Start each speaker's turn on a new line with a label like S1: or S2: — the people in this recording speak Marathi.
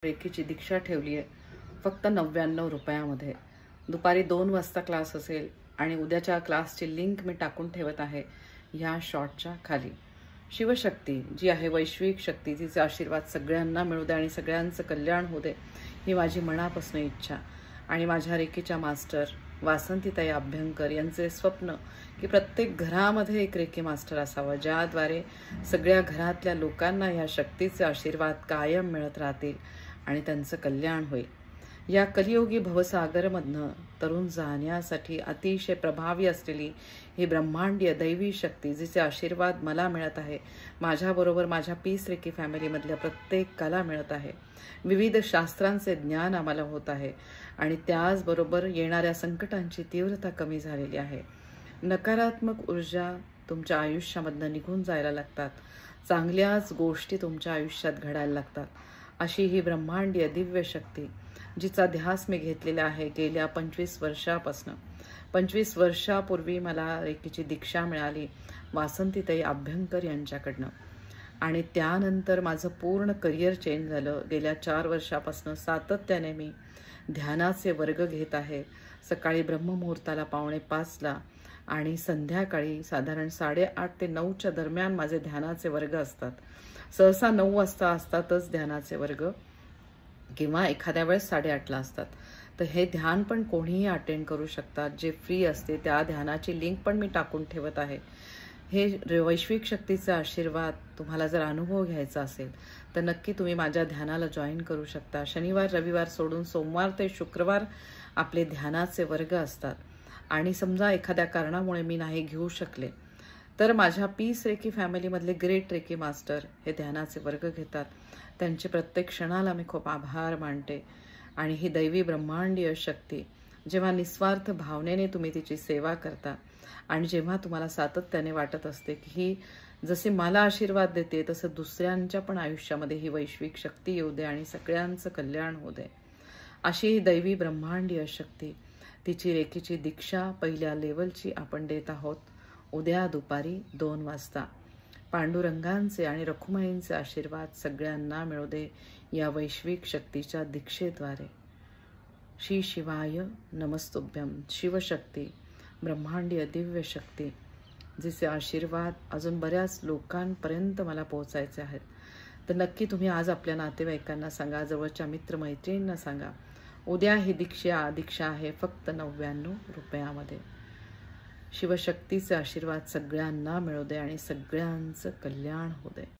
S1: रेकीची दीक्षा ठेवली आहे फक्त 99 रुपयामध्ये। दुपारी 2 वाजता क्लास असेल आणि उद्याच्या क्लासची लिंक मी टाकून ठेवत आहे ह्या शॉर्टच्या खाली। शिवशक्ती जी आहे वैश्विक शक्ती, तिचे आशीर्वाद सगळ्यांना मिळू दे आणि सगळ्यांचं कल्याण होऊ दे ही माझी मनापासून इच्छा। आणि माझ्या रेकीच्या मास्टर वासंतीताई अभ्यंकर यांचे स्वप्न की प्रत्येक घरामध्ये एक रेकी मास्टर असावा, ज्याद्वारे सगळ्या घरातल्या लोकांना ह्या शक्तीचे आशीर्वाद कायम मिळत राहतील आणि त्यांचं कल्याण होईल। या कलियुगी भवसागरमधनं तरुण जाण्यासाठी अतिशय प्रभावी असलेली ही ब्रह्मांडीय दैवी शक्ती, जिचे आशीर्वाद मला मिळत आहे, माझ्याबरोबर माझ्या पीस रेकी फॅमिलीमधल्या प्रत्येकाला मिळत आहे। विविध शास्त्रांचे ज्ञान आम्हाला होत आहे आणि त्याचबरोबर येणाऱ्या संकटांची तीव्रता कमी झालेली आहे। नकारात्मक ऊर्जा तुमच्या आयुष्यामधनं निघून जायला लागतात, चांगल्याच गोष्टी तुमच्या आयुष्यात घडायला लागतात। अशी ही ब्रह्मांडीय दिव्य शक्ती, जिचा ध्यास मी घेतलेला आहे गेल्या 25 वर्षापासून। 25 वर्षापूर्वी मला रेकीची दीक्षा मिळाली वासंतीताई अभ्यंकर यांच्याकडनं आणि त्यानंतर माझं पूर्ण करिअर चेंज झालं। गेल्या 4 वर्षापासून सातत्याने मी ध्यानाचे वर्ग घेत आहे। सकाळी ब्रह्ममुहूर्ताला 4:45ला आणि संध्याकाळी साधारण 8:30 ते 9च्या दरम्यान माझे ध्यानाचे वर्ग असतात। सहसा 9 वाजता असतातच ध्यानाचे वर्ग, किंवा एखाद्या वेळेस 8:30ला असतात। तर हे ध्यान पण कोणीही अटेंड करू शकतात, जे फ्री असते। त्या ध्यानाची लिंक पण मी टाकून ठेवत आहे। हे वैश्विक शक्तीचा आशीर्वाद तुम्हाला जर अनुभव घ्यायचा असेल तर नक्की तुम्ही माझ्या ध्यानाला जॉईन करू शकता। शनिवार रविवार सोडून सोमवार ते शुक्रवार आपले ध्यानाचे वर्ग असतात। आणि समजा एखाद्या कारणामुळे मी नाही घेऊ शकले तर माझ्या पीस रेकी फॅमिलीमधले ग्रेट रेकी मास्टर हे ध्यानाचे वर्ग घेतात। त्यांचे प्रत्येक क्षणाला मी खूप आभार मानते। आणि ही दैवी ब्रह्मांडीय शक्ती जेव्हा निस्वार्थ भावनेने तुम्ही तिची सेवा करता आणि जेव्हा तुम्हाला सातत्याने वाटत असते की ही जसे मला आशीर्वाद देते तसं दुसऱ्यांच्या पण आयुष्यामध्ये ही वैश्विक शक्ती येऊ दे आणि सगळ्यांचं कल्याण होऊ दे, अशी ही दैवी ब्रह्मांडीय शक्ती, तिची रेकीची दीक्षा पहिल्या लेवलची आपण देत आहोत उद्या दुपारी 2 वाजता। पांडुरंगांचे आणि रखुमाईंचे आशीर्वाद सगळ्यांना मिळू दे या वैश्विक शक्तीच्या दीक्षेद्वारे। श्री शिवाय नमस्तुभ्यम। शिवशक्ती ब्रह्मांडीय दिव्य शक्ती, जिचे आशीर्वाद अजून बऱ्याच लोकांपर्यंत मला पोहोचायचे आहेत। तर नक्की तुम्ही आज आपल्या नातेवाईकांना सांगा, जवळच्या मित्रमैत्रिणींना सांगा। उद्या ही दीक्षा आहे फक्त 99 रुपयामध्ये। शिवशक्तीचे आशीर्वाद सगळ्यांना मिळू दे आणि सगळ्यांचं कल्याण होऊ दे।